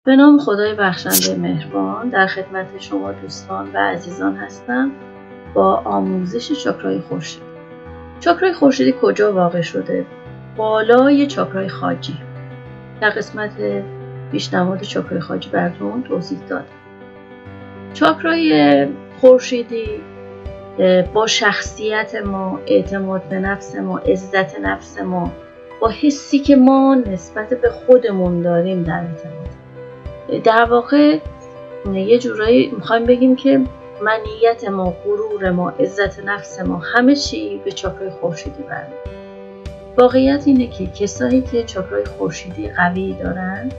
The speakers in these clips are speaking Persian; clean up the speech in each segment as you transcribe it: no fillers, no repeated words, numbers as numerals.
به نام خدای بخشنده مهربان در خدمت شما دوستان و عزیزان هستم با آموزش چاکرای خورشید. چاکرای خورشیدی کجا واقع شده؟ بالای چاکرای خاجی. در قسمت پیشنهاد چاکرای خاجی براتون توضیح دادم. چاکرای خورشیدی با شخصیت ما، اعتماد به نفس ما، عزت نفس ما، با حسی که ما نسبت به خودمون داریم در ارتباط. در واقع یه جورایی میخوایم بگیم که منیت ما، غرور ما، عزت نفس ما، همه چی به چاکرای خورشیدی برمیاد. واقعیت اینه که کسایی که چاکرای خورشیدی قوی دارن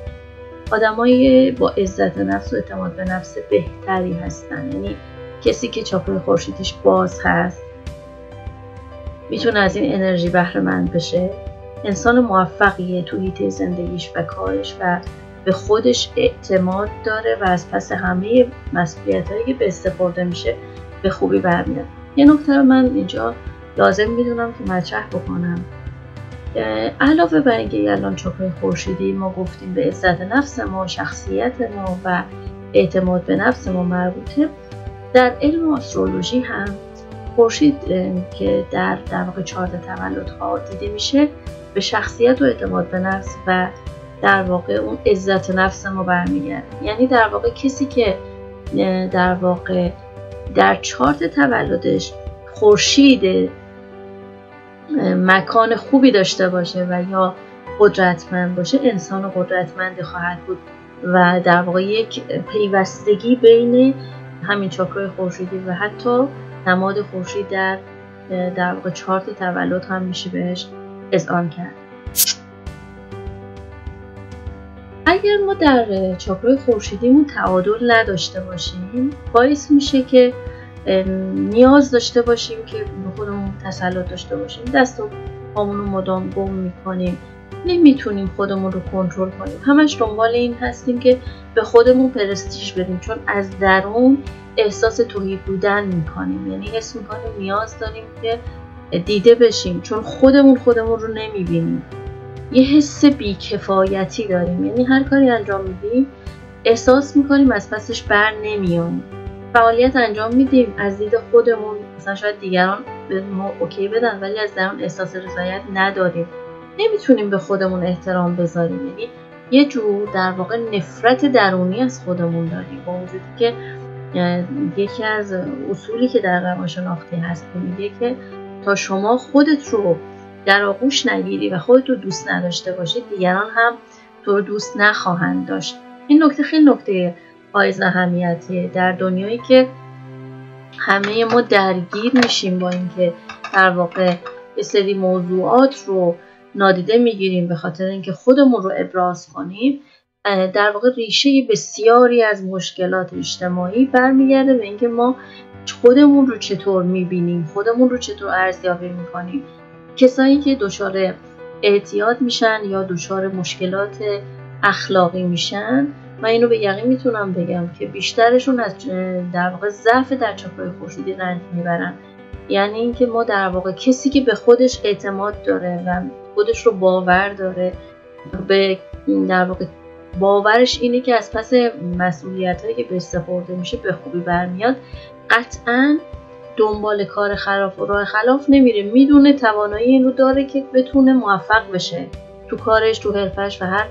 آدمای با عزت نفس و اعتماد به نفس بهتری هستن. یعنی کسی که چاکرای خورشیدیش باز هست میتونه از این انرژی بهره مند بشه. انسان موفقیه تو حیطه زندگیش و کارش و به خودش اعتماد داره و از پس همه مسئولیتایی که به استفاده میشه به خوبی برمیاد. یه نکته رو من اینجا لازم میدونم که مطرح بکنم. علاوه بر اینکه الان چاکرای خورشیدی ما گفتیم به عزت نفس ما، شخصیت ما و اعتماد به نفس ما مربوطه، در علم استرولوژی هم خورشید که در واقع چارت تولدها دیده میشه به شخصیت و اعتماد به نفس و در واقع اون عزت نفس ما برمیگرده. یعنی در واقع کسی که در واقع در چارت تولدش خورشید مکان خوبی داشته باشه و یا قدرتمند باشه، انسان قدرتمندی خواهد بود و در واقع یک پیوستگی بین همین چاکرای خورشیدی و حتی نماد خورشید در واقع چارت تولد هم میشه بهش اذعان کرد. اگر ما در چاکرای خورشیدیمون تعادل نداشته باشیم باعث میشه که نیاز داشته باشیم که به خودمون تسلط داشته باشیم، دست و پامون رو مدام گم میکنیم، نمیتونیم خودمون رو کنترل کنیم، همش دنبال این هستیم که به خودمون پرستیژ بدیم، چون از درون احساس توهی بودن میکنیم. یعنی حس میکنیم نیاز داریم که دیده بشیم چون خودمون رو نمیبینیم. یه حس بیکفایتی داریم، یعنی هر کاری انجام میدیم احساس میکنیم از پسش بر نمیایم. فعالیت انجام میدیم از دید خودمون، مثلا شاید دیگران به ما اوکی بدن ولی از درون احساس رضایت نداریم، نمیتونیم به خودمون احترام بذاریم. یعنی یه جور در واقع نفرت درونی از خودمون داریم، با وجودی که یکی از اصولی که در روانشناختی هست میگه که تا شما خودت رو در آغوش نگیری و خودت رو دوست نداشته باشی دیگران هم تو رو دوست نخواهند داشت. این نکته خیلی نکته حائز اهمیتیه در دنیایی که همه ما درگیر میشیم با اینکه در واقع یه سری موضوعات رو نادیده میگیریم به خاطر اینکه خودمون رو ابراز کنیم. در واقع ریشه بسیاری از مشکلات اجتماعی برمیگرده به اینکه ما خودمون رو چطور میبینیم، خودمون رو چطور ارزیابی میکنیم. کسایی که دچار اعتیاد میشن یا دچار مشکلات اخلاقی میشن، من اینو به یقین میتونم بگم که بیشترشون از در واقع ضعف در چاکرای خورشیدی رنج میبرن. یعنی اینکه ما در واقع کسی که به خودش اعتماد داره و خودش رو باور داره، به در واقع باورش اینه که از پس مسئولیتایی که بهش سپرده میشه به خوبی برمیاد، قطعاً دنبال کار خلاف و راه خلاف نمیره. میدونه توانایی این رو داره که بتونه موفق بشه تو کارش، تو حرفش و هر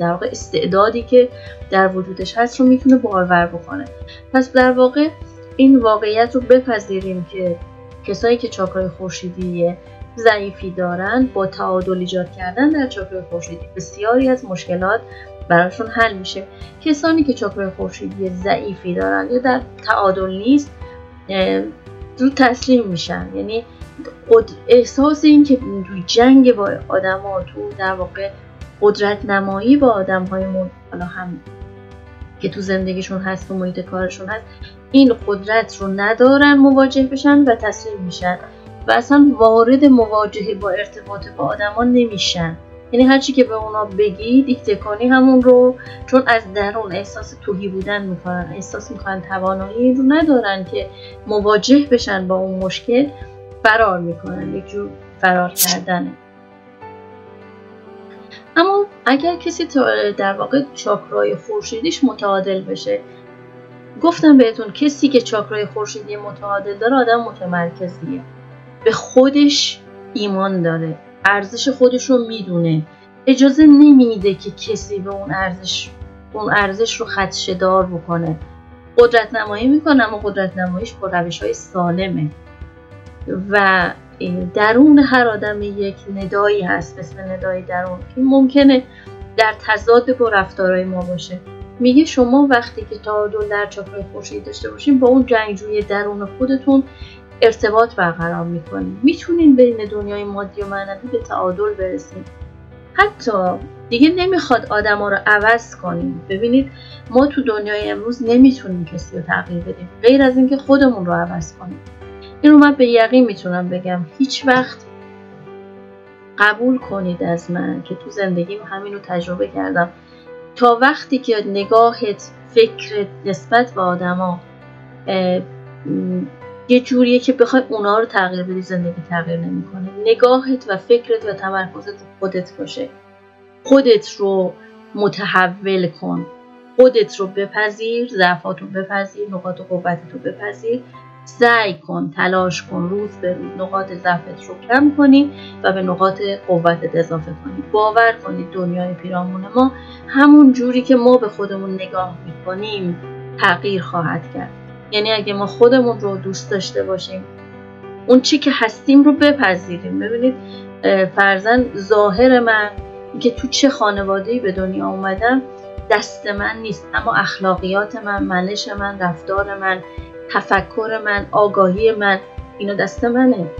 در واقع استعدادی که در وجودش هست رو میتونه بارور بکنه. پس در واقع این واقعیت رو بپذیریم که کسایی که چاکرای خورشیدی ضعیفی دارن با تعادل ایجاد کردن در چاکرای خورشیدی بسیاری از مشکلات براشون حل میشه. کسانی که چاکرای خورشیدی ضعیفی دارن یا در تعادل نیست رو تسلیم میشن. یعنی احساس این که توی جنگ با آدم ها، تو در واقع قدرت نمایی با آدم های حالا هم که تو زندگیشون هست، تو محیط کارشون هست، این قدرت رو ندارن مواجه بشن و تسلیم میشن و اصلا وارد مواجهه با ارتباط با آدم ها نمیشن. یعنی هرچی که به اونا بگی دیکته کنی همون رو، چون از درون احساس توهی بودن میکنن، احساس میکنن توانایی رو ندارن که مواجه بشن با اون مشکل، فرار میکنن. یک جور فرار کردنه. اما اگر کسی در واقع چاکرای خورشیدیش متعادل بشه، گفتم بهتون کسی که چاکرای خورشیدی متعادل داره آدم متمرکزیه، به خودش ایمان داره، ارزش خودش رو میدونه، اجازه نمیده که کسی به اون ارزش رو خدشه‌دار بکنه. قدرت نمایی میکنه، اما قدرت نماییش با روش‌های سالمه و درون هر آدم یک ندایی هست، مثل ندای درون که ممکنه در تضاد با رفتارهای ما باشه. میگه شما وقتی که تعادل در چاکرای خورشید داشته باشین، با اون جنگجوی درون خودتون ارتباط برقرار میکنین، میتونین بین دنیای مادی و معنوی به تعادل برسین. حتی دیگه نمیخواد آدما رو عوض کنیم. ببینید ما تو دنیای امروز نمیتونیم کسی رو تغییر بدیم غیر از اینکه خودمون رو عوض کنیم. این رو من به یقین میتونم بگم. هیچ وقت قبول کنید از من که تو زندگیم همین رو تجربه کردم، تا وقتی که نگاهت، فکرت نسبت به آدما یه جوریه که بخوای اونا رو تغییر بدی، زندگی تغییر نمیکنه. نگاهت و فکرت و تمرکزت رو خودت باشه. خودت رو متحول کن، خودت رو بپذیر، ضعفات رو بپذیر، نقاط قوتت رو بپذیر، سعی کن، تلاش کن روز به روز نقاط ضعفت رو کم کنی و به نقاط قوتت اضافه کنی. باور کنید دنیای پیرامون ما همون جوری که ما به خودمون نگاه میکنیم تغییر خواهد کرد. یعنی اگه ما خودمون رو دوست داشته باشیم، اون چی که هستیم رو بپذیریم. ببینید فرضاً ظاهر من که تو چه خانواده‌ای به دنیا اومدم دست من نیست، اما اخلاقیات من، منش من، رفتار من، تفکر من، آگاهی من، اینا دست منه.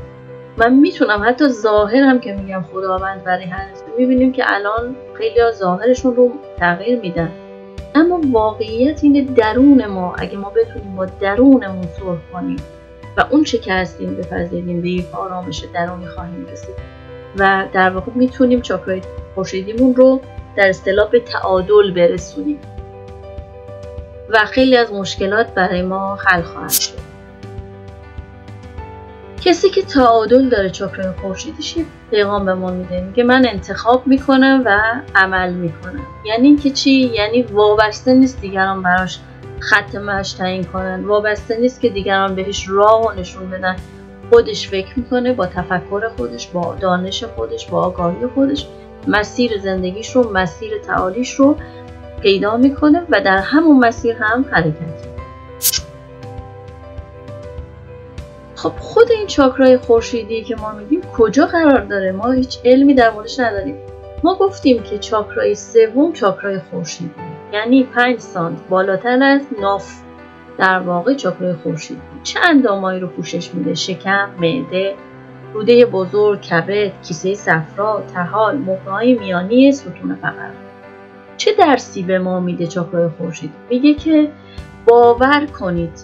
من میتونم حتی ظاهرم که میگم خداوند برای هست، میبینیم که الان خیلی ها ظاهرشون رو تغییر میدن، اما واقعیت اینه درون ما اگه ما بتونیم با درونمون صلح کنیم و اون چه که هستیم بپذیریم، به یک آرامش درونی خواهیم رسید و در واقع میتونیم چاکرای خورشیدیمون رو در اصطلاح به تعادل برسونیم و خیلی از مشکلات برای ما حل خواهد شد. کسی که تعادل داره چاکرای خورشیدیش پیغام به ما میده، میگه من انتخاب میکنم و عمل میکنم. یعنی اینکه چی؟ یعنی وابسته نیست دیگران براش خط مشی تعیین کنن، وابسته نیست که دیگران بهش راه و نشون بدن. خودش فکر میکنه، با تفکر خودش، با دانش خودش، با آگاهی خودش مسیر زندگیش رو، مسیر تعالیش رو پیدا میکنه و در همون مسیر هم حرکت. خب خود این چاکرای خورشیدی که ما میگیم کجا قرار داره؟ ما هیچ علمی در موردش نداریم. ما گفتیم که چاکرای سوم چاکرای خورشیدی، یعنی 5 سانت بالاتر از ناف در واقع چاکرای خورشیدی. چه اندامایی رو پوشش میده؟ شکم، معده، روده بزرگ، کبد، کیسه صفرا، طحال، مخهای میانی ستون فقرات. چه درسی به ما میده چاکرای خورشیدی؟ میگه که باور کنید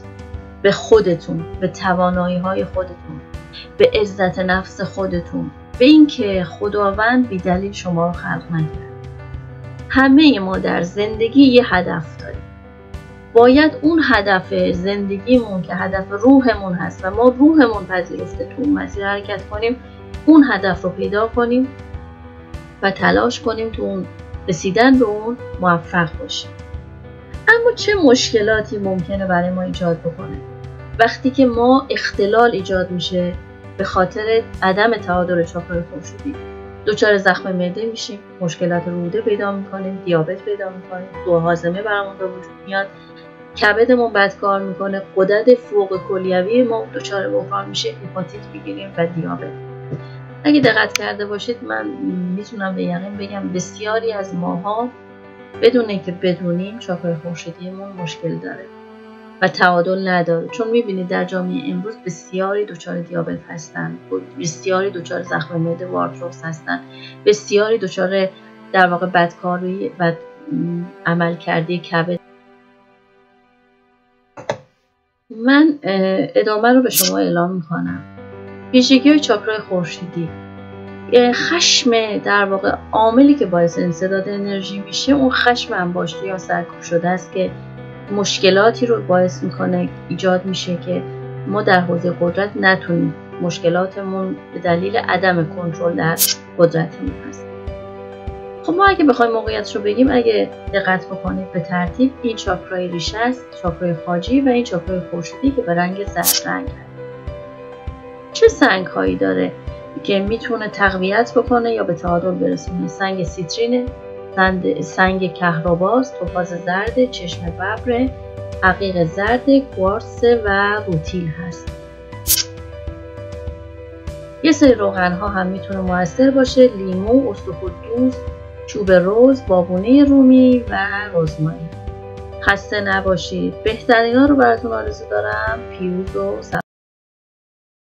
به خودتون، به توانایی‌های خودتون، به عزت نفس خودتون، به اینکه خداوند بی‌دلیل شما رو خلق نکرد. همه ما در زندگی یه هدف داریم. باید اون هدف زندگیمون که هدف روحمون هست و ما روحمون پذیرفته تو اون مسیر حرکت کنیم، اون هدف رو پیدا کنیم و تلاش کنیم تو اون رسیدن به اون موفق باشیم. اما چه مشکلاتی ممکنه برای ما ایجاد بکنه؟ وقتی که ما اختلال ایجاد میشه به خاطر عدم تعادل چاکرای خورشیدی، دچار زخم معده میشیم، مشکلات روده پیدا میکنیم، دیابت پیدا میکنیم، سوء هاضمه برامون به وجود میاد، کبدمون بد کار میکنه، غدد فوق کلیوی ما دچار بحران میشه، هپاتیت میگیریم و دیابت. اگه دقت کرده باشید من میتونم به یقین بگم بسیاری از ماها بدون اینکه بدونیم چاکرای خورشیدیمون مشکل داره و تعادل نداره. چون میبینید در جامعه امروز بسیاری دچار دیابت هستن، بسیاری دچار زخم معده و آرتروز هستن، بسیاری دچار در واقع بدکاری و عملکردی کبد. من ادامه رو به شما اعلام میکنم. ویژگی چاکرای خورشیدی، خشم در واقع عاملی که باعث انسداد انرژی میشه، اون خشم انباشته یا سرکوب شده است که مشکلاتی رو باعث میکنه، ایجاد میشه که ما در حوزه قدرت نتونیم. مشکلاتمون به دلیل عدم کنترل در قدرتمون هست. خب ما اگه بخوایم موقعیتش رو بگیم، اگه دقت بکنید به ترتیب، این چاکرای ریشه است، چاکرای خاجی و این چاکرای خورشیدی که به رنگ زرد رنگ هست. چه سنگ هایی داره که میتونه تقویت بکنه یا به تعادل برسونه؟ سنگ سیترینه، سنگ کهرباست، توپاز زرد، چشم ببر، عقیق زرد، کوارتز و روتیل هست. یه سری روغن ها هم میتونه موثر باشه: لیمو، استخوان‌دوز، چوب رز، بابونه رومی و رزمارین. خسته نباشید. بهترینا رو براتون آرزو دارم. پیروز و سلام.